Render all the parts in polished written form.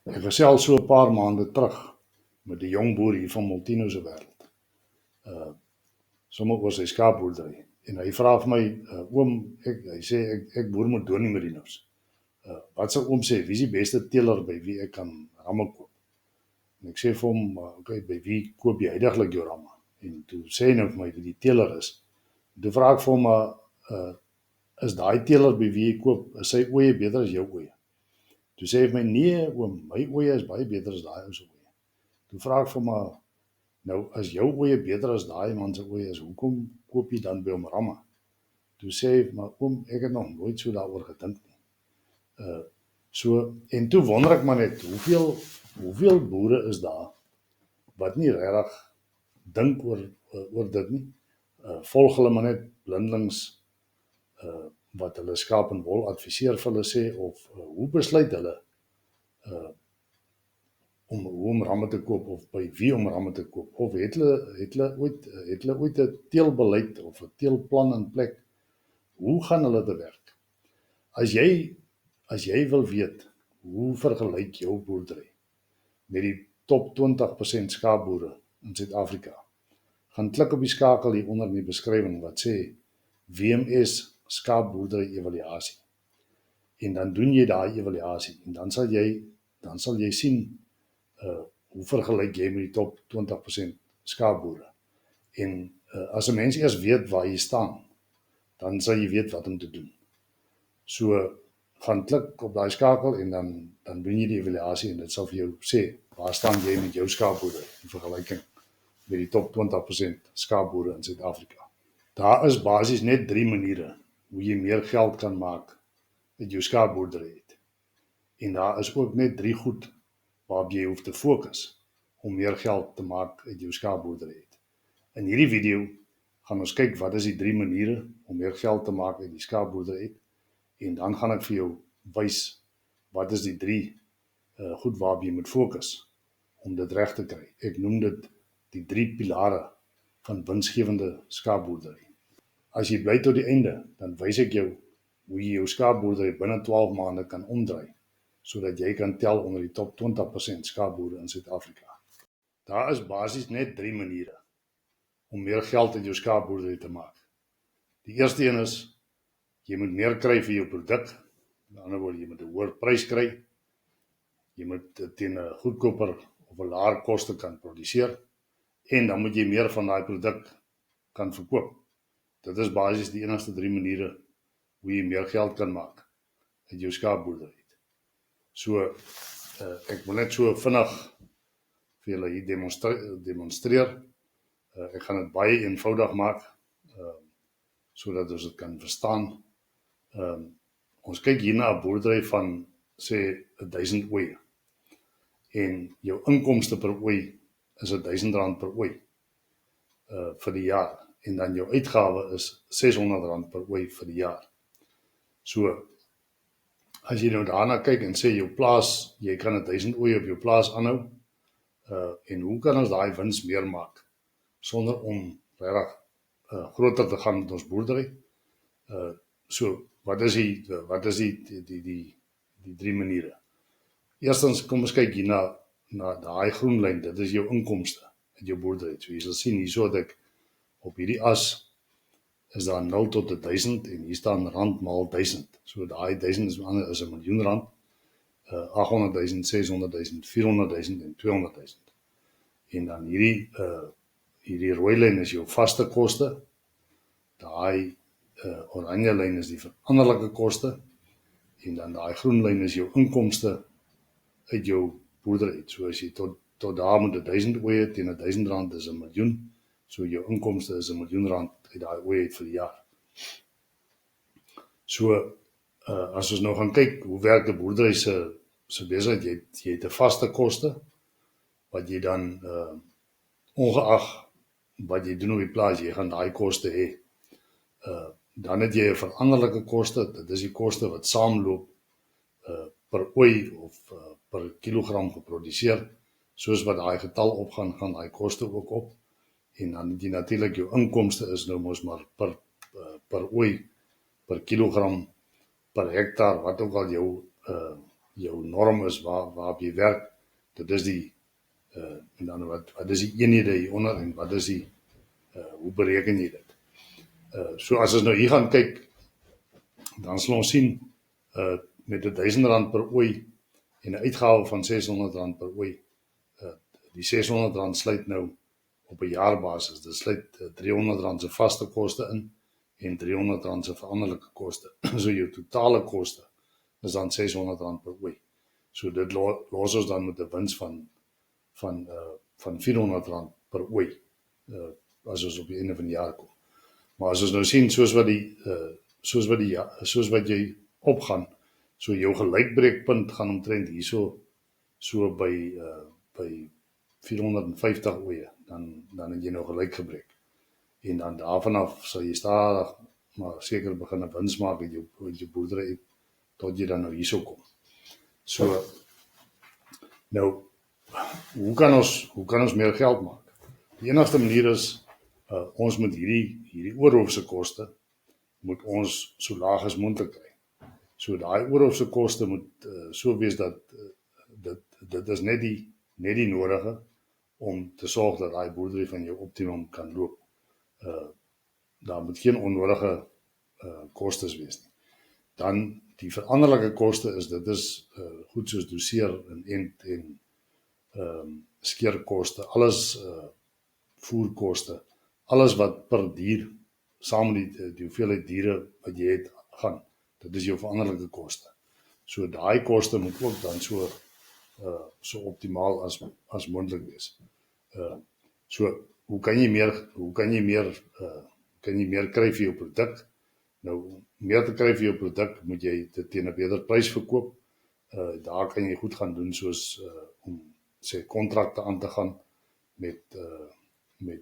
Ek gesels so 'n paar maande terug met die jong boer hier van Molteno se wêreld. Sommer oor sy skaapboerdery. En hy vra vir my, oom, hy sê ek boer met Donie Merinos. Wat sou oom sê, wie is die beste teeler by wie ek kan ramme koop? En ek sê vir hom, okay, by wie koop jy heidaglik jou ramme? En toe sê hy nou vir my wie die teeler is. Toe vra ek vir hom, is daai teeler by wie jy koop, is sy oeye beter as jou oeye? Toe sê hy vir my, nee oom, my oeye is baie beter as daai ou se oeye. Toe vra ek vir hom, nou as jou oeye beter as daai man se oeye is, hoekom koop jy dan by hom ramme? Toe sê hy, maar oom, ek het nog nooit so daaroor gedink nie. En toe wonder ek maar net, hoeveel boere is daar wat nie regtig dink oor dit nie. Volg hulle maar net blindelings wat hulle skaap en wol adviseer vir hulle sê, of hoe besluit hulle om ramme te koop, of by wie om ramme te koop, of het hulle ooit 'n teelbeleid of 'n teelplan in plek? Hoe gaan hulle te werk? As jy wil weet, hoe vergelyk jou boerdery met die top 20% skaapboere in Suid-Afrika, gaan klik op die skakel hier onder in die beskrywing wat sê WMS skaapboerdery evaluasie. En dan doen jy daai evaluasie en dan sal jy sien hoe vergelyk jy met die top 20% skaapboere. En as 'n mens eers weet waar jy staan, dan sal jy weet wat om te doen. So gaan klik op daai skakel en dan doen jy die evaluasie en dit sal vir jou sê waar staan jy met jou skaapboerdery in vergelyking met die top 20% skaapboere in Suid-Afrika. Daar is basies net 3 maniere hoe jy meer geld kan maak uit jou skaapboerdery het. En daar is ook net 3 goed waarop jy hoef te fokus om meer geld te maak uit jou skaapboerdery het. In hierdie video gaan ons kyk wat is die 3 maniere om meer geld te maak uit die skaapboerdery het, en dan gaan ek vir jou wys wat is die 3 goed waarop jy moet fokus om dit reg te kry. Ek noem dit die 3 pilare van winsgewende skaapboerdery. As jy bly tot die einde, dan wys ek jou hoe jy jou skaapboerdery binne 12 maande kan omdraai, sodat jy kan tel onder die top 20% skaapboere in Suid-Afrika. Daar is basies net 3 maniere om meer geld uit jou skaapboerdery te maak. Die eerste een is, jy moet meer kry vir jou produk. Met ander woorde, jy moet 'n hoër prys kry. Jy moet teen 'n goedkoper of 'n laer koste kan produseer, en dan moet jy meer van daai produk kan verkoop. Dit is basies die enigste 3 maniere hoe jy meer geld kan maak uit jou skaapboerdery. So, ek wil net so vinnig vir julle hier demonstreer. Ek gaan dit baie eenvoudig maak, sodat ons dit kan verstaan. Ons kyk hier na 'n boerdery van, sê, 1000 oeye. En jou inkomste per ooi is R1000 per ooi vir die jaar. En dan jou uitgawe is R600 per ooi vir die jaar. So, as jy nou daarna kyk en sê jou plaas, jy kan 1000 ooi op jou plaas aanhou, en hoe kan ons daai wins meer maak, sonder om regtig groter te gaan met ons boerdery? So, wat is die 3 maniere? Eerstens, kom ons kyk hier na daai groen lyn, dit is jou inkomste uit jou boerdery. So jy sal sien hierso dat ek op hierdie as is daar 0 tot 1000 en hier staan rand maal 1000. So daai 1000 is R1 miljoen, 800.000, 600.000, 400.000 en 200.000. En dan hierdie rooi lyn is jou vaste koste. Daai oranje lyn is die veranderlike koste, en dan daai groen lyn is jou inkomste uit jou boerdery. So as jy tot daar met 1000 oeye teen R1000 is 1 miljoen, so jou inkomste is R1 miljoen uit daai oeye uit vir die jaar. So, as ons nou gaan kyk, hoe werk die boerdery se besigheid, jy het 'n vaste koste, wat jy dan, ongeag wat jy doen op die plaas, jy gaan daai koste hê. Dan het jy 'n veranderlike koste, dit is die koste wat saamloop per ooi of per kilogram geproduseer. Soos wat daai getal opgaan, gaan daai koste ook op. En dan het jy natuurlik jou inkomste is nou mos maar per ooi, per kilogram, per hektaar, wat ook al jou norm is waarop jy werk, dit is die en dan wat is die eenhede hieronder en wat is die hoe bereken jy dit? So as ons nou hier gaan kyk, dan sal ons sien met R1000 per ooi en 'n uitgawe van R600 per ooi. Die R600 sluit nou op 'n jaarbasis. Dit sluit R300 se vaste koste in en R300 se veranderlike koste. So jou totale koste is dan R600 per ooi. So dit los ons dan met 'n wins van R400 per ooi as ons op die einde van die jaar kom. Maar as ons nou sien soos wat jy opgaan, so jou gelykbreekpunt gaan omtrent hierso so by 450 oeye, dan het jy nou gelyk gebreek. En dan daarvan af sal jy stadig maar seker begin 'n wins maak met jou boerdery tot jy dan nou hierso kom. So nou hoe kan ons meer geld maak? Die enigste manier is ons moet hierdie oorhoofse koste moet ons so laag as moontlik kry. So daai oorhoofse koste moet so wees dat dit is net die nodige om te sorg dat daai boerdery van jou optimum kan loop. Daar moet geen onnodige kostes wees nie. Dan die veranderlike koste dit is goed soos doseer en ent en skeerkoste, alles voerkoste, alles wat per dier saam met die hoeveelheid diere wat jy het gaan, dit is jou veranderlike koste. So daai koste moet ook dan so optimaal as moontlik wees. So hoe kan jy meer kry vir jou produk? Nou meer te kry vir jou produk moet jy dit teen 'n beter prys verkoop. Daar kan jy goed gaan doen soos om sê kontrakte aan te gaan met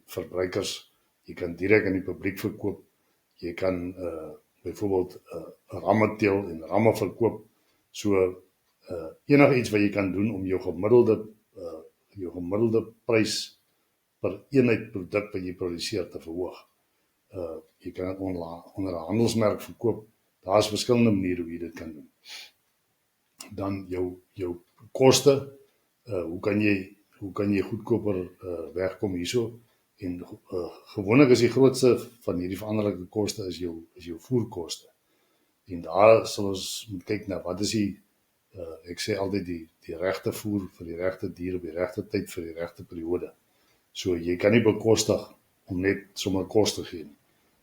verbruikers. Jy kan direk aan die publiek verkoop. Jy kan byvoorbeeld ramme teel en ramme verkoop. So enige iets wat jy kan doen om jou gemiddelde prys per eenheid produk wat jy produseer te verhoog. Jy kan dit onder 'n handelsmerk verkoop. Daar's verskillende maniere hoe jy dit kan doen. Dan jou koste, hoe kan jy goedkoper wegkom hierso? En gewoonlik is die grootste van hierdie veranderlike koste is jou voerkoste. En daar sal ons moet kyk na wat is ek sê altyd die regte voer vir die regte dier op die regte tyd vir die regte periode. So jy kan nie bekostig om net sommer kos te gee nie.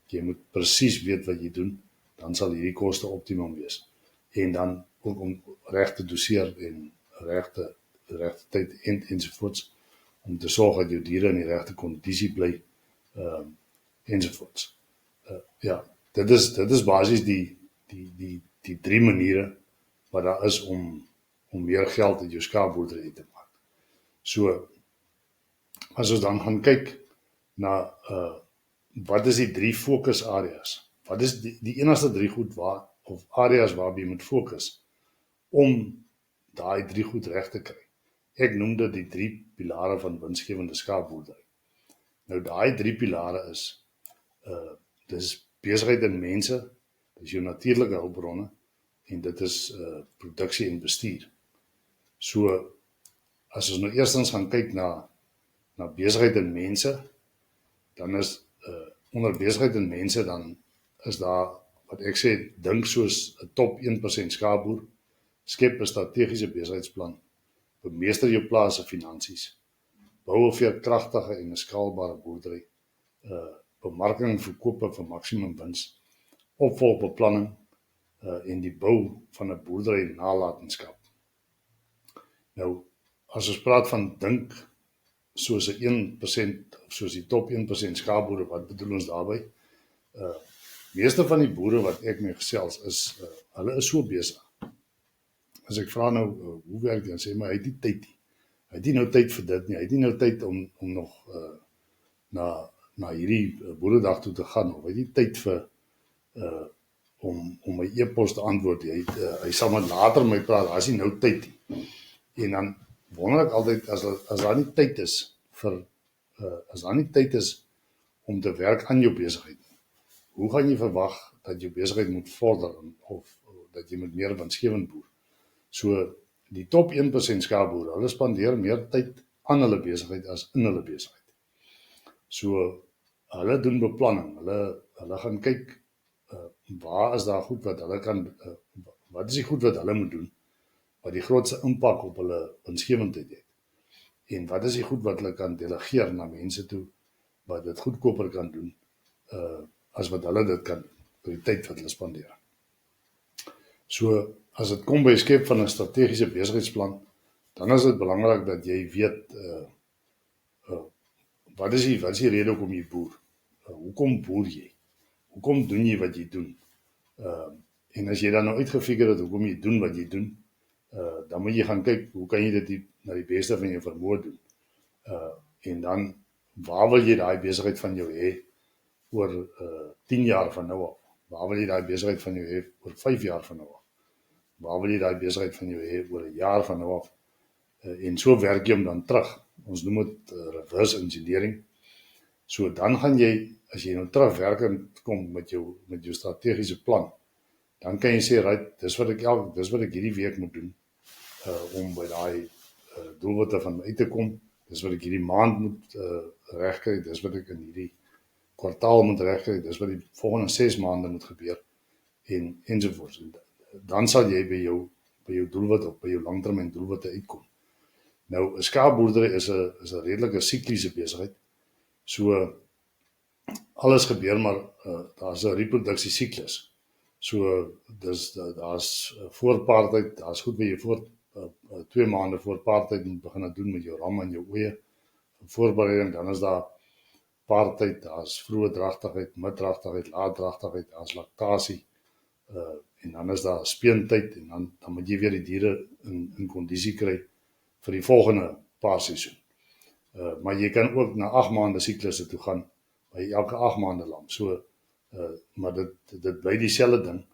Jy moet presies weet wat jy doen, dan sal hierdie koste optimum wees. En dan ook om reg te doseer en regte tyd ensovoorts, om te sorg dat jou diere in die regte kondisie bly, ensovoorts. Ja, dit is basies die 3 maniere wat daar is om meer geld uit jou skaapboerdery te maak. So as ons dan gaan kyk na wat is die 3 fokusareas? Wat is die enigste 3 goed of areas waarop jy moet fokus om daai 3 goed reg te kry? Ek noem dit die 3 pilare van winsgewende skaapboerdery. Nou daai 3 pilare is dis besigheid in mense, dis jou natuurlike hulpbronne en dit is produksie en bestuur. So as ons nou eerstens gaan kyk na besigheid in mense, dan is onder besigheid in mense dan is daar wat ek sê dink soos 'n top 1% skaapboer, skep 'n strategiese besigheidsplan, bemeester jou plaas se finansies, bou 'n veerkragtige en 'n skaalbare boerdery, bemarking en verkope vir maksimum wins, opvolgbeplanning en die bou van 'n boerdery nalatenskap. Nou, as ons praat van dink soos 'n 1% of soos die top 1% skaapboere, wat bedoel ons daarby? Meeste van die boere wat ek mee gesels is, hulle is so besig. As ek vra nou, hoe werk dit? Dan sê maar hy het nie tyd nie. Hy het nie nou tyd vir dit nie. Hy het nie nou tyd om nog na hierdie boeredag toe te gaan, of hy het nie tyd vir om my e-pos te antwoord. Hy sal met later my praat, daar is nie nou tyd nie. En dan wonder ek altyd, as daar nie tyd is om te werk aan jou besigheid, hoe gaan jy verwag dat jou besigheid moet vorder of dat jy met meer winsgewend boer? So Die top 1% skaapboere, hulle spandeer meer tyd aan hulle besigheid as in hulle besigheid. So, hulle doen beplanning, hulle gaan kyk, waar is daar goed wat hulle kan, wat is die goed wat hulle moet doen, wat die grootste impak op hulle winsgewendheid het. En wat is die goed wat hulle kan delegeer na mense toe, wat dit goedkoper kan doen, as wat hulle dit kan doen, vir die tyd wat hulle spandeer. So, as dit kom by skep van 'n strategiese besigheidsplan, dan is dit belangrik dat jy weet, wat is die rede hoekom jy boer? Hoekom boer jy? Hoekom doen jy wat jy doen? En as jy dan nou uitgefigure het hoekom jy doen wat jy doen, dan moet jy gaan kyk, hoe kan jy dit na die beste van jou vermoë doen? En dan, waar wil jy daai besigheid van jou hê oor 10 jaar van nou af? Waar wil jy daai besigheid van jou hê oor 5 jaar van nou af? Waar wil jy daai besigheid van jou hê oor 'n jaar van nou af? En so werk jy hom dan terug. Ons noem dit reverse engineering. So dan gaan jy, as jy nou terugwerkend kom met jou strategiese plan, dan kan jy sê, right, dis wat ek hierdie week moet doen, om by daai doelwitte van my uit te kom. Dis wat ek hierdie maand moet regkry, dis wat ek in hierdie kwartaal moet regkry, dis wat die volgende 6 maande moet gebeur, ensovoorts. Dan sal jy by jou doelwit of by jou langtermyn doelwitte uitkom. Nou, 'n skaapboerdery is 'n redelike sikliese besigheid. So, alles gebeur maar, daar's 'n reproduksiesiklus. So, daar's voorpaartyd, daar's goed wat jy voor 2 maande voor paartyd moet begin doen met jou ram en jou oeye, voorbereiding, dan is daar paartyd, daar's vroeë dragtigheid, middragtigheid, laatdragtigheid, daar's laktasie, en dan is daar speentyd, en dan moet jy weer die diere in kondisie kry vir die volgende paarseisoen. Maar jy kan ook na 8 maande siklusse toe gaan, by elke 8 maande lam. So, maar dit bly dieselfde ding,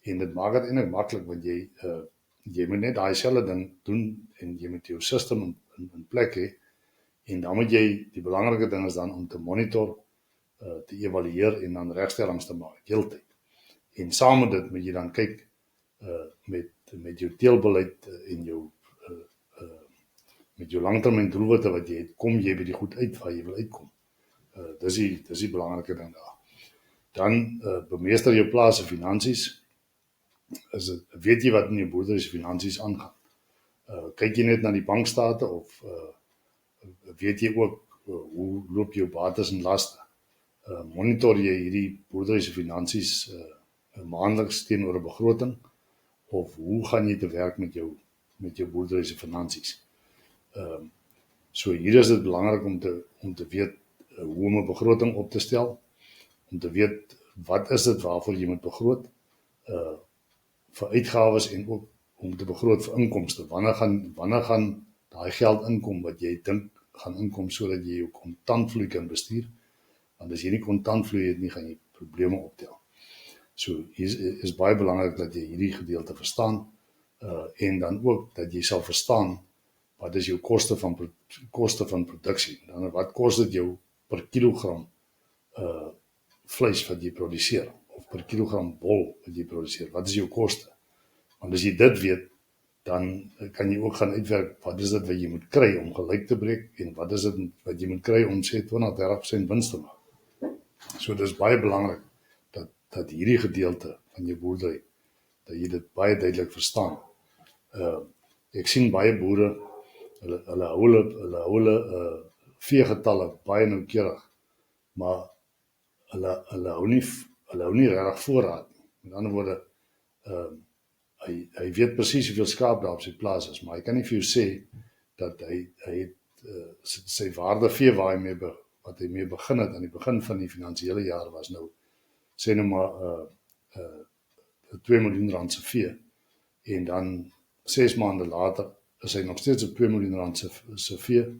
en dit maak dit eintlik maklik, want jy moet net daai selfde ding doen, en jy moet jou system in plek hê, en dan moet jy, die belangrike ding is dan om te monitor, te evalueer, en dan regstellings te maak, heeltyd. En saam met dit moet jy dan kyk, met jou teelbeleid, en met jou langtermyn doelwitte wat jy het, kom jy by die goed uit waar jy wil uitkom. Dis die belangrike ding daar. Dan bemeester jou plaas se finansies. Weet jy wat in jou boerdery se finansies aangaan? Kyk jy net na die bankstate, of weet jy ook hoe loop jou bates en laste? Monitor jy hierdie boerdery se finansies maandeliks teenoor 'n begroting, of hoe gaan jy te werk met jou boerdery se finansies? So hier is dit belangrik om te weet hoe om 'n begroting op te stel, om te weet wat is dit waarvoor jy moet begroot, vir uitgawes, en ook om te begroot vir inkomste. Wanneer gaan daai geld inkom wat jy dink gaan inkom, sodat jy jou kontantvloei kan bestuur? Want as jy nie kontantvloei het nie, gaan jy probleme optel. So hier is baie belangrik dat jy hierdie gedeelte verstaan, en dan ook dat jy sal verstaan wat is jou koste van produksie. Dan wat kos dit jou per kilogram vleis wat jy produseer, of per kilogram bol wat jy produseer? Wat is jou koste? Want as jy dit weet, dan kan jy ook gaan uitwerk, wat is dit wat jy moet kry om gelyk te breek, en wat is dit wat jy moet kry om sê 20-30% wins te maak. So dit is baie belangrik dat hierdie gedeelte van jou boerdery, dat jy dit baie duidelik verstaan. Ek sien baie boere, hulle hou veegetalle baie noukeurig, maar hulle hou nie regtig voorraad nie. Met ander woorde, hy weet presies hoeveel skaap daar op sy plaas is, maar hy kan nie vir jou sê dat hy het sy waarde vee wat hy mee begin het aan die begin van die finansiële jaar was nou, sê nou maar 2 miljoen rand se vee, en dan 6 maande later is hy nog steeds op 2 miljoen rand se vee.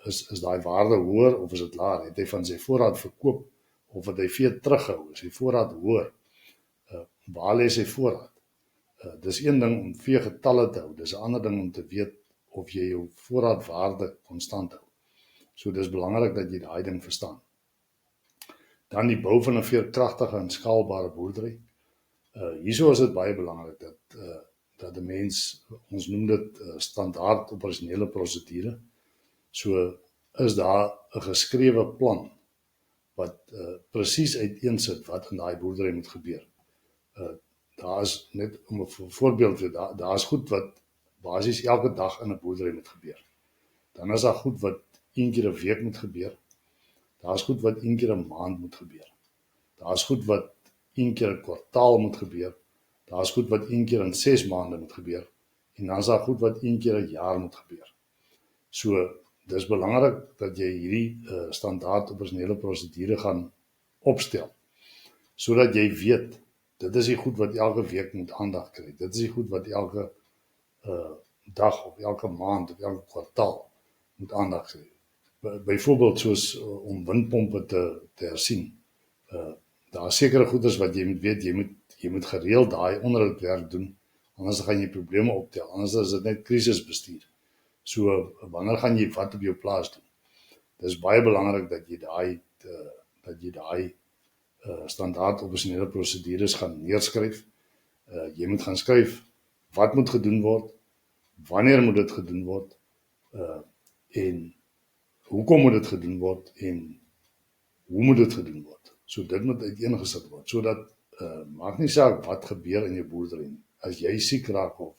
Is daai waarde hoër of is dit laer? Het hy van sy voorraad verkoop, of het hy vee terughou? Is sy voorraad hoër? Waar lê sy voorraad? Dis een ding om veegetalle te hou, dis 'n ander ding om te weet of jy jou voorraadwaarde konstant hou. So dis belangrik dat jy daai ding verstaan. Dan die bou van 'n veerkragtige en skaalbare boerdery. Hierso is dit baie belangrik dat 'n mens, ons noem dit standaard operasionele prosedure. So is daar 'n geskrewe plan wat presies uiteensit wat in daai boerdery moet gebeur. Daar is net om 'n voorbeeld te daar is goed wat basies elke dag in 'n boerdery moet gebeur. Dan is daar goed wat een keer 'n week moet gebeur. Daar is goed wat een keer 'n maand moet gebeur. Daar is goed wat een keer 'n kwartaal moet gebeur. Daar is goed wat een keer in 6 maande moet gebeur. En dan is daar goed wat een keer 'n jaar moet gebeur. So, dis belangrik dat jy hierdie standaard operasionele prosedure gaan opstel, sodat jy weet, dit is die goed wat elke week moet aandag kry. Dit is die goed wat elke dag of elke maand of elke kwartaal moet aandag kry. Byvoorbeeld soos om windpompe te hersien. Daar is sekere goeders wat jy moet weet, jy moet gereeld daai onderhoudwerk doen, anders gaan jy probleme optel, anders is dit net krisisbestuur. So, wanneer gaan jy wat op jou plaas doen? Dit is baie belangrik dat jy daai standaard operasionele prosedures gaan neerskryf. Jy moet gaan skryf wat moet gedoen word, wanneer moet dit gedoen word, en hoekom moet dit gedoen word en hoe moet dit gedoen word. So dit moet uiteengesit word, sodat maak nie saak wat gebeur in jou boerdery nie. As jy siek raak of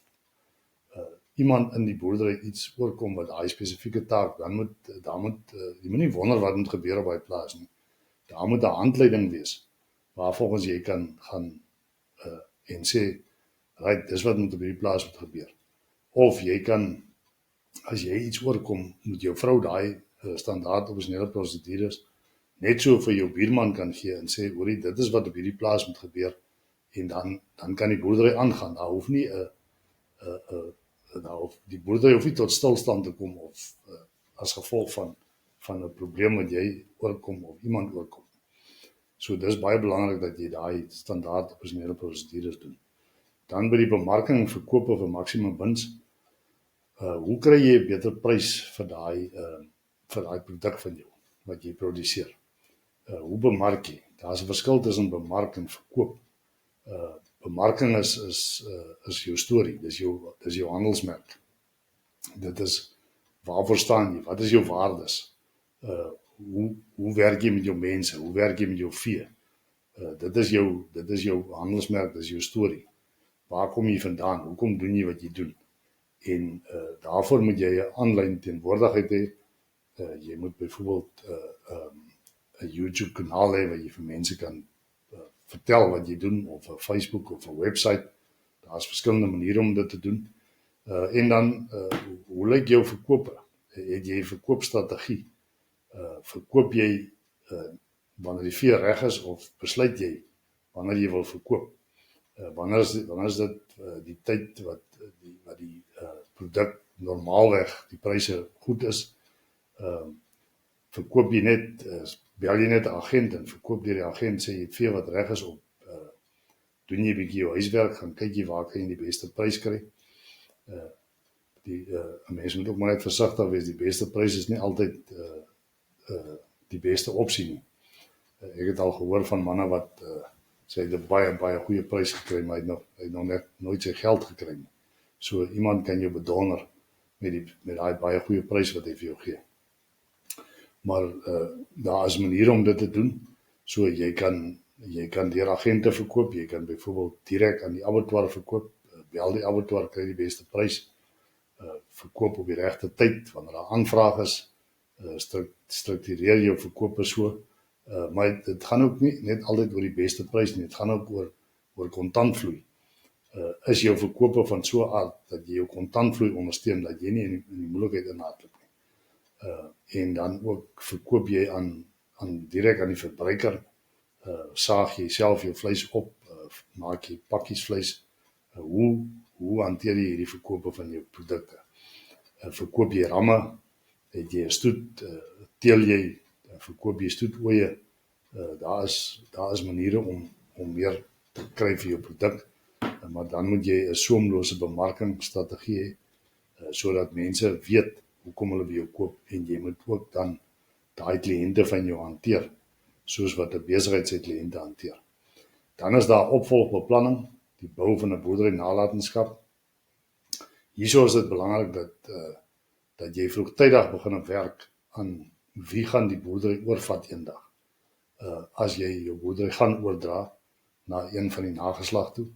iemand in die boerdery iets oorkom wat daai spesifieke taak, dan moet jy moet nie wonder wat moet gebeur op daai plaas nie. Daar moet 'n handleiding wees waarvolgens jy kan gaan en sê, right, dis wat moet op hierdie plaas moet gebeur. Of jy kan, as jy iets oorkom, moet jou vrou daai standaard operasionele prosedures net so vir jou buurman kan gee en sê, hoorie, dit is wat op hierdie plaas moet gebeur, en dan kan die boerdery aangaan. Daar hoef nie die boerdery hoef nie tot stilstand te kom of as gevolg van 'n probleem wat jy oorkom of iemand oorkom. So dis baie belangrik dat jy daai standaard operasionele prosedures doen. Dan by die bemarking en verkoop vir maksimum wins. Hoe kry jy 'n beter prys vir daai produk van jou wat jy produseer? Hoe bemark jy? Daar's 'n verskil tussen bemark en verkoop. Bemarking is jou storie, dis jou handelsmerk. Dit is waarvoor staan jy? Wat is jou waardes? Hoe werk jy met jou mense? Hoe werk jy met jou vee? Dit is jou handelsmerk, dis jou storie. Waar kom jy vandaan? Hoekom doen jy wat jy doen? En daarvoor moet jy 'n aanlyn teenwoordigheid hê. Jy moet byvoorbeeld 'n YouTube kanaal hê waar jy vir mense kan vertel wat jy doen, of 'n Facebook of 'n website. Daar's verskillende maniere om dit te doen. En dan, hoe lyk jou verkope? Het jy 'n verkoopstrategie? Verkoop jy wanneer die vee reg is, of besluit jy wanneer jy wil verkoop? Wanneer is dit die tyd wat die produk normaalweg die pryse goed is? Verkoop jy net, bel jy net 'n agent en verkoop deur die agent, sê jy vee wat reg is op, doen jy 'n bietjie jou huiswerk, gaan kyk jy waar kan jy die beste prys kry. 'n Mens moet ook maar net versigtig wees, die beste prys is nie altyd die beste opsie nie. Ek het al gehoor van manne wat sê hy het 'n baie goeie prys gekry, maar hy het nog net nooit sy geld gekry nie. So iemand kan jou bedonder met daai baie goeie prys wat hy vir jou gee. Maar daar is maniere om dit te doen. So jy kan deur agente verkoop, jy kan byvoorbeeld direk aan die abattoir verkoop, bel die abattoir, kry die beste prys, verkoop op die regte tyd, wanneer daar aanvraag is, struktureer jou verkope so, maar dit gaan ook nie net altyd oor die beste prys nie, dit gaan ook oor kontantvloei. Is jou verkope van so 'n aard dat jy jou kontantvloei ondersteun, dat jy nie in die moeilikheid inhardloop nie. En dan ook verkoop jy direk aan die verbruiker, saag jy self jou vleis op, maak jy pakkies vleis, hoe hanteer jy hierdie verkope van jou produkte? Verkoop jy ramme, het jy 'n stoet, teel jy, verkoop jy stoetooie, daar is maniere om meer te kry vir jou produk, maar dan moet jy 'n soemlose bemarkingsstrategie hê, sodat mense weet hoekom hulle by jou koop, en jy moet ook dan daai kliënte van jou hanteer, soos wat 'n besigheid sy kliënte hanteer. Dan is daar opvolgbeplanning, die bou van 'n boerdery nalatenskap. hierso is dit belangrik dat jy vroegtydig begin werk aan wie gaan die boerdery oorvat eendag. As jy jou boerdery gaan oordra na een van die nageslag toe,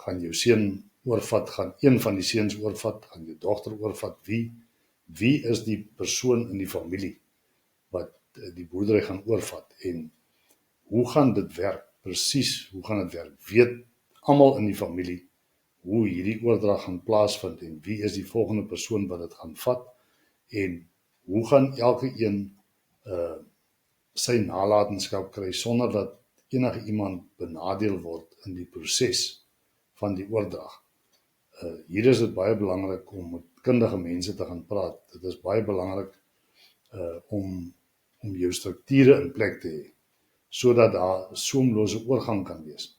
gaan jou seun oorvat, gaan een van die seuns oorvat, gaan jou dogter oorvat, wie is die persoon in die familie wat die boerdery gaan oorvat en hoe gaan dit werk, presies hoe gaan dit werk, weet almal in die familie hoe hierdie oordrag gaan plaasvind en wie is die volgende persoon wat dit gaan vat en hoe gaan elke een sy nalatenskap kry sonder dat enige iemand benadeel word in die proses van die oordrag. Hier is dit baie belangrik om met kundige mense te gaan praat. Dit is baie belangrik om jou strukture in plek te hê sodat daar soemlose oorgang kan wees.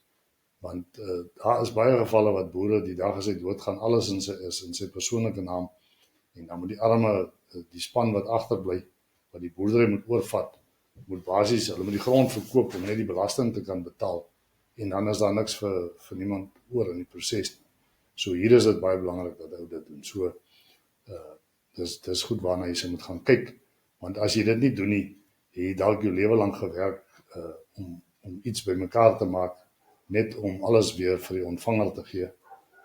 Want daar is baie gevalle wat boere die dag as hy doodgaan, alles in sy persoonlike naam en dan moet die arme, die span wat agterbly, wat die boerdery moet oorvat, moet basies, hulle moet die grond verkoop om net die belasting te kan betaal en dan is daar niks vir niemand oor in die proses. So hier is dit baie belangrik dat ou dit doen. So dis goed waarna jy moet gaan kyk, want as jy dit nie doen nie, jy dalk jou lewe lank gewerk om iets bymekaar te maak, net om alles weer vir die ontvanger te gee.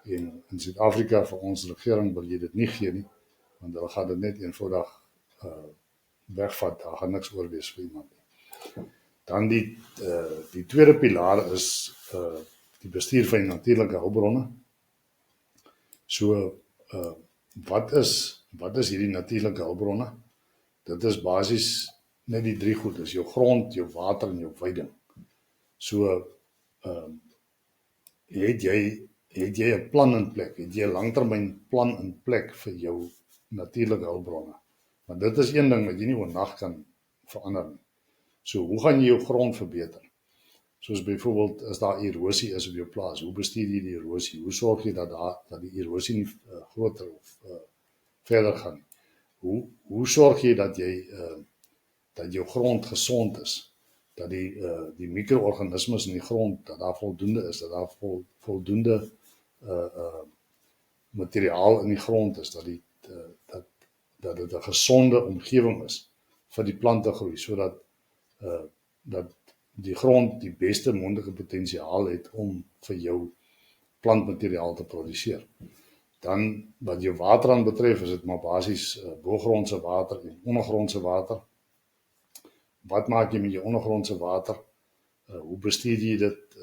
En in Suid-Afrika vir ons regering wil jy dit nie gee nie, want hulle gaan dit net eenvoudig wegvat, daar gaan niks oor wees vir iemand nie. Dan die tweede pilaar is die bestuur van die natuurlike hulpbronne. So, wat is hierdie natuurlike hulpbronne? Dit is basies net die drie goed, is jou grond, jou water en jou veiding. So, het jy 'n plan in plek, het jy 'n langtermyn plan in plek vir jou natuurlike hulpbronne? Want dit is een ding wat jy nie oornag kan verander nie. So, hoe gaan jy jou grond verbeter? Soos byvoorbeeld, as daar erosie is op jou plaas, hoe bestuur jy die erosie? Hoe sorg jy dat die erosie nie groter of verder gaan nie? Hoe sorg jy dat jou grond gesond is? Dat die micro-organismes in die grond, dat daar voldoende is, dat daar voldoende materiaal in die grond is, dat dit 'n gesonde omgewing is vir die plante groei, sodat dat die grond die beste moontlike potensiaal het om vir jou plantmateriaal te produseer. Dan wat jou water aan betref, is dit maar basies boogrondse water en ondergrondse water. Wat maak jy met jou ondergrondse water? Hoe bestuur jy dit?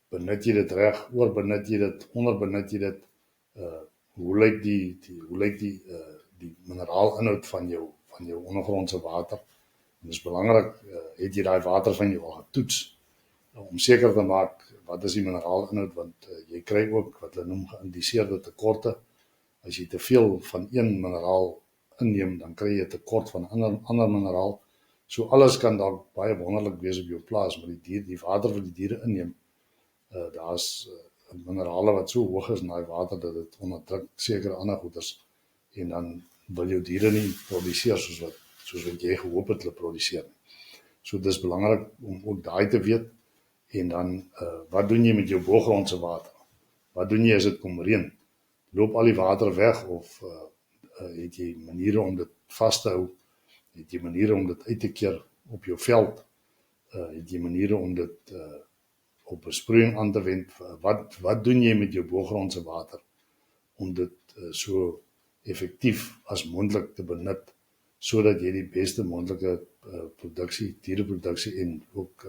Benut jy dit reg? Oorbenut jy dit? Onderbenut jy dit? Hoe lyk die mineraalinhoud van jou ondergrondse water? En dis belangrik, het jy daai water van jou al getoets om seker te maak wat is die mineraalinhoud, want jy kry ook wat hulle noem geïndiseerde tekorte. As jy te veel van een mineraal inneem, dan kry jy 'n tekort van ander mineraal. So alles kan dalk baie wonderlik wees op jou plaas, maar die water wat die diere inneem, daar's minerale wat so hoog is in daai water dat dit onderdruk sekere ander goeders en dan wil jou diere nie produseer soos wat jy gehoop het hulle produseer. So dis belangrik om ook daai te weet. En dan, wat doen jy met jou boogrondse water? Wat doen jy as dit kom reën? Loop al die water weg of het jy maniere om dit vas te hou? Het jy maniere om dit uit te keer op jou veld? Het jy maniere om dit op besproeiing aan te wend? Wat doen jy met jou boogrondse water om dit so effektief as moontlik te benut, sodat jy die beste moontlike produksie, diereproduksie en ook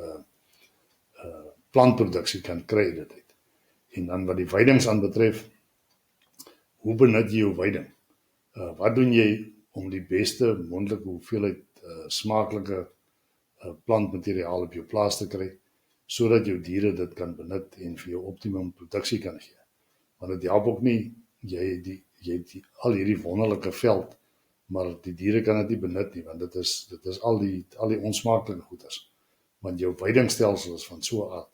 plantproduksie kan kry dit uit. En dan wat die veidings aanbetref, hoe benut jy jou veiding? Wat doen jy om die beste moontlike hoeveelheid smaaklike plantmateriaal op jou plaas te kry, sodat jou diere dit kan benut en vir jou optimum produksie kan gee? Want dit help ook nie, jy het al hierdie wonderlike veld, maar die diere kan dit nie benut nie, want dit is al die onsmaaklike goeders. Want jou veidingstelsel is van so 'n aard,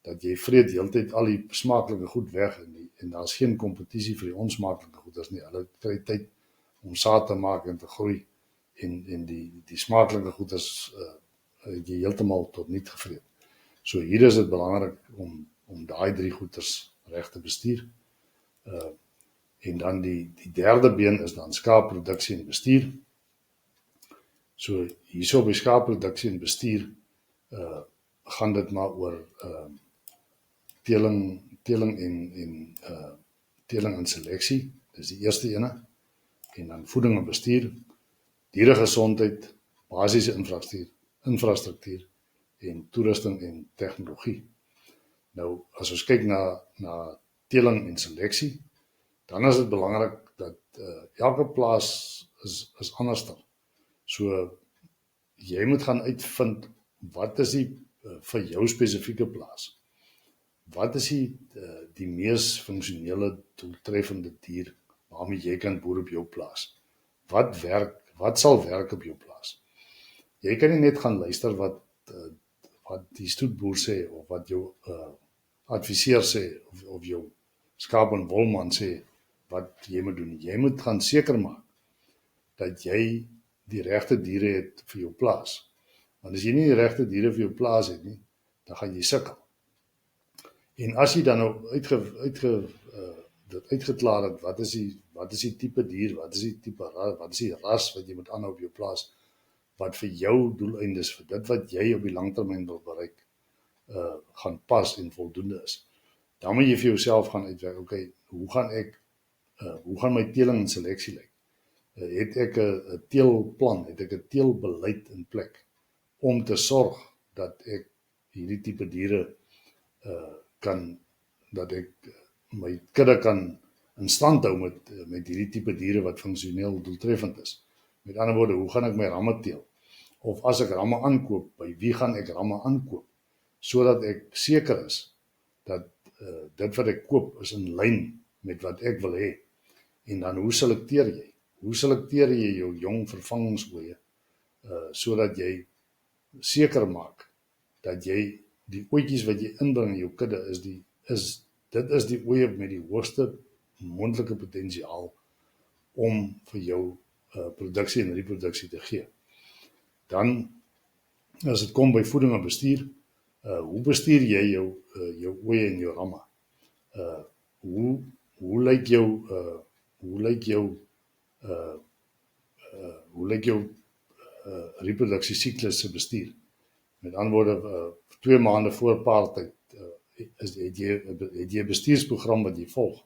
dat jy vreet die hele tyd al die smaaklike goed weg en daar's geen kompetisie vir die onsmaaklike goeders nie. Hulle kry tyd om saad te maak en te groei en die smaaklike goeders het jy heeltemal tot niet gevreet. So hier is dit belangrik om daai drie goeders reg te bestuur. En dan die derde been is dan skaapproduksie en bestuur. So hierso by skaapproduksie en bestuur gaan dit maar oor teling en seleksie. Dis die eerste ene. En dan voeding en bestuur, dieregesondheid, basiese infrastruktuur en toerusting en tegnologie. Nou, as ons kyk na teling en seleksie, dan is dit belangrik dat elke plaas is anderster. So jy moet gaan uitvind wat is vir jou spesifieke plaas. Wat is die mees funksionele doeltreffende dier waarmee jy kan boer op jou plaas? Wat sal werk op jou plaas? Jy kan nie net gaan luister wat die stoetboer sê of wat jou adviseur sê of jou skaap- en wolman sê wat jy moet doen. Jy moet gaan seker maak dat jy die regte diere het vir jou plaas. Want as jy nie die regte diere vir jou plaas het nie, dan gaan jy sukkel. En as jy dan nou uitgeklaar het, wat is die tipe dier, wat is die ras wat jy moet aanhou op jou plaas, wat vir jou doeleindes, vir dit wat jy op die langtermyn wil bereik, gaan pas en voldoende is. Dan moet jy vir jouself gaan uitwerk, okay, hoe gaan my teling en seleksie lyk? Het ek 'n teelplan, het ek 'n teelbeleid in plek om te sorg dat ek hierdie tipe diere dat ek my kudde kan in stand hou met hierdie tipe diere wat funksioneel doeltreffend is. Met ander woorde, hoe gaan ek my ramme teel? Of as ek ramme aankoop, by wie gaan ek ramme aankoop? Sodat ek seker is dat dit wat ek koop is in lyn met wat ek wil hê. En dan hoe selekteer jy? Hoe selekteer jy jou jong vervangingsoeie sodat jy seker maak dat jy die oetjies wat jy inbring in jou kudde dit is die oeye met die hoogste moontlike potensiaal om vir jou produksie en reproduksie te gee. Dan, as dit kom by voeding en bestuur, hoe bestuur jy jou oeye en jou ramme? Hoe lyk jou reproduksiesiklus se bestuur? Met ander woorde, 2 maande voor paartyd het jy 'n bestuursprogram wat jy volg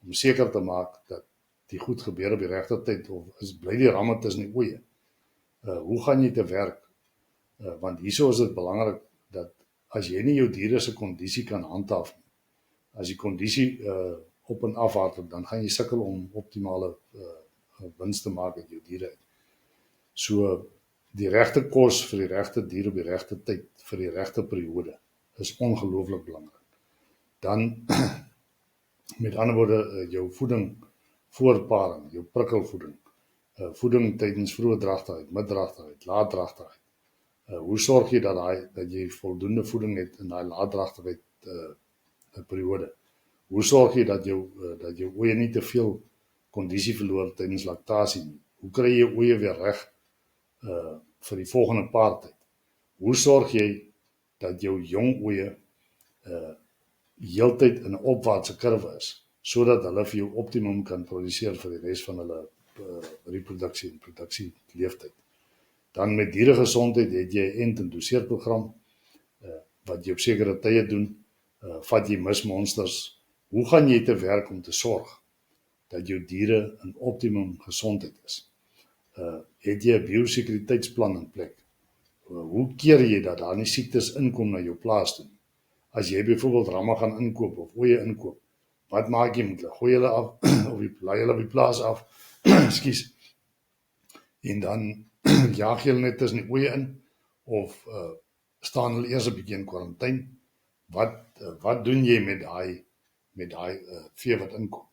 om seker te maak dat die goed gebeur op die regte tyd of bly die ramme tussen die oeye. Hoe gaan jy te werk? Want hierso is dit belangrik dat as jy nie jou diere se kondisie kan handhaaf nie, as die kondisie op en af hardloop, dan gaan jy sukkel om optimale wins te maak uit jou diere uit. So die regte kos vir die regte dier op die regte tyd vir die regte periode is ongelooflik belangrik. Dan met ander woorde jou voeding voorparing, jou prikkelvoeding, voeding tydens vroeë dragtigheid, middragtigheid, laatdragtigheid. Hoe sorg jy dat jy voldoende voeding het in daai laatdragtigheid periode? Hoe sorg jy dat jou oeye nie te veel kondisie verloor tydens laktasie nie? Hoe kry jy jou oeye weer reg vir die volgende paartyd? Hoe sorg jy dat jou jong oeye heeltyd in 'n opwaartse kurwe is, sodat hulle vir jou optimum kan produseer vir die res van hulle reproduksie en produksie leeftyd. Dan met dieregesondheid het jy 'n ent- en doseerprogram wat jy op sekere tye doen, vat jy mismonsters. Hoe gaan jy te werk om te sorg dat jou diere in optimum gesondheid is? Het jy 'n biosekuriteitsplan in plek? Hoe keer jy dat daar nie siektes inkom na jou plaas toe? As jy byvoorbeeld ramme gaan inkoop of oeye inkoop, wat maak jy met hulle? Gooi hulle af of laai hulle op die plaas af? Ekskuus. En dan jaag jy hulle net tussen die oeye in of staan hulle eers 'n bietjie in kwarantyne? Wat doen jy met daai vee wat inkom?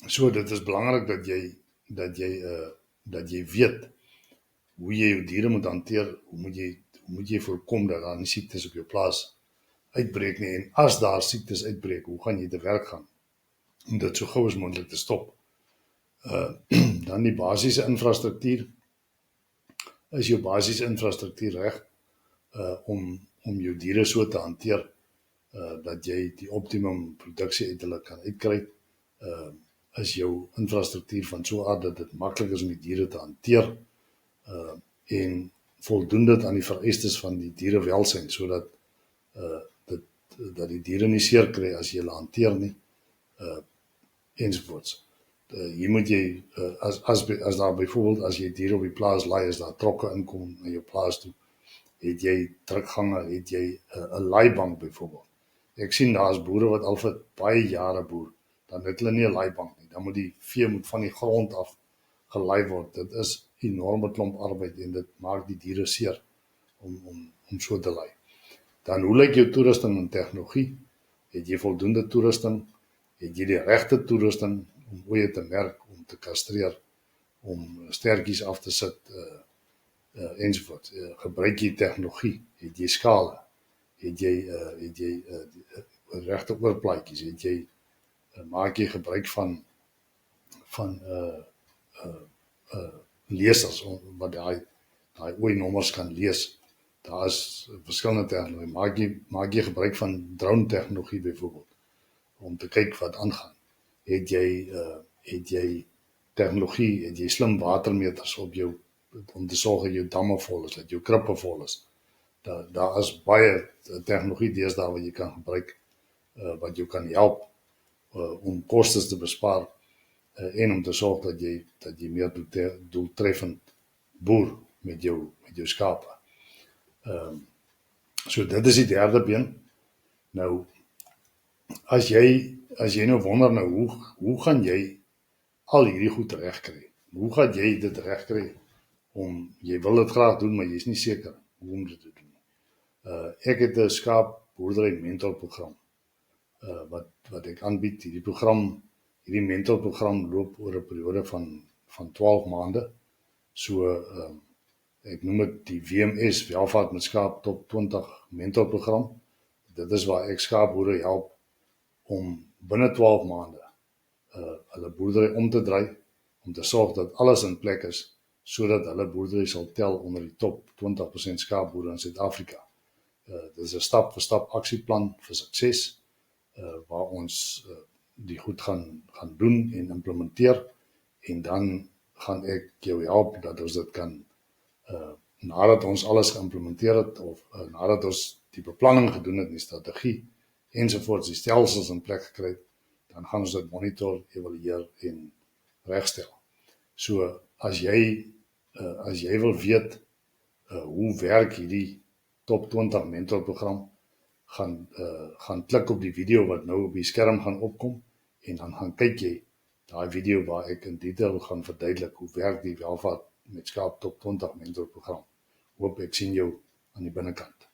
So dit is belangrik dat jy weet hoe jy jou diere moet hanteer, hoe moet jy voorkom dat daar nie siektes op jou plaas uitbreek nie, en as daar siektes uitbreek, hoe gaan jy te werk gaan om dit so gou as moontlik te stop? Dan die basiese infrastruktuur. Is jou basiese infrastruktuur reg om jou diere so te hanteer dat jy die optimum produksie uit hulle kan uitkry, is jou infrastruktuur van so 'n aard dat dit maklik is om die diere te hanteer, en voldoen dit aan die vereistes van die dierewelsyn, sodat dat die diere nie seer kry as jy hulle hanteer nie, ensovoorts. Hier moet jy, as daar byvoorbeeld, as jy diere op die plaas laai, as daar trokke inkom na jou plaas toe, het jy drukgange, het jy 'n laaibank byvoorbeeld. Ek sien daar's boere wat al vir baie jare boer, dan het hulle nie 'n laaibank nie. Dan moet die vee van die grond af gelaai word. Dit is enorme klomp arbeid en dit maak die diere seer om so te laai. Dan hoe lyk jou toerusting en tegnologie? Het jy voldoende toerusting? Het jy die regte toerusting om ooe te merk, om te kastreer, om stertjies af te sit, ensovoorts. Gebruik jy tegnologie? Het jy skale? Het jy regte oorplaatjies? Het jy maak jy gebruik van lesers wat daai ooi nommers kan lees. Daar is verskillende tegnologie. Maak jy gebruik van drone tegnologie byvoorbeeld om te kyk wat aangaan. Het jy tegnologie, het jy slim watermeters op jou om te sorg dat jou damme vol is, dat jou krippe vol is. Daar is baie tegnologie deesdae wat jy kan gebruik, wat jou kan help om kostes te bespaar, en om te sorg dat jy meer doeltreffend boer met jou skape. So dit is die derde been. Nou, as jy nou wonder, nou hoe gaan jy al hierdie goed regkry? Hoe gaan jy dit regkry jy wil dit graag doen, maar jy is nie seker hoe om dit te doen. Ek het 'n skaapboerdery mentorprogram wat ek aanbied. Hierdie mentorprogram loop oor 'n periode van 12 maande. So ek noem dit die WMS, Welvaart met Skaap Top 20 mentorprogram. Dit is waar ek skaapboere help om binne 12 maande hulle boerdery om te draai, om te sorg dat alles in plek is, sodat hulle boerdery sal tel onder die top 20% skaapboere in Suid-Afrika. Dit is 'n stap-vir-stap aksieplan vir sukses, waar ons die goed gaan doen en implementeer, en dan gaan ek jou help dat ons dit kan, nadat ons alles geïmplementeer het, of nadat ons die beplanning gedoen het, die strategie, ensovoorts, die stelsels in plek gekry het, dan gaan ons dit monitor, evalueer en regstel. So, as jy wil weet, hoe werk hierdie top 20 mentorprogram, gaan klik op die video wat nou op die skerm gaan opkom, en dan gaan kyk jy daai video waar ek in detail gaan verduidelik hoe werk die Welvaart met Skaap Top 20 mentorprogram. Hoop ek sien jou aan die binnekant.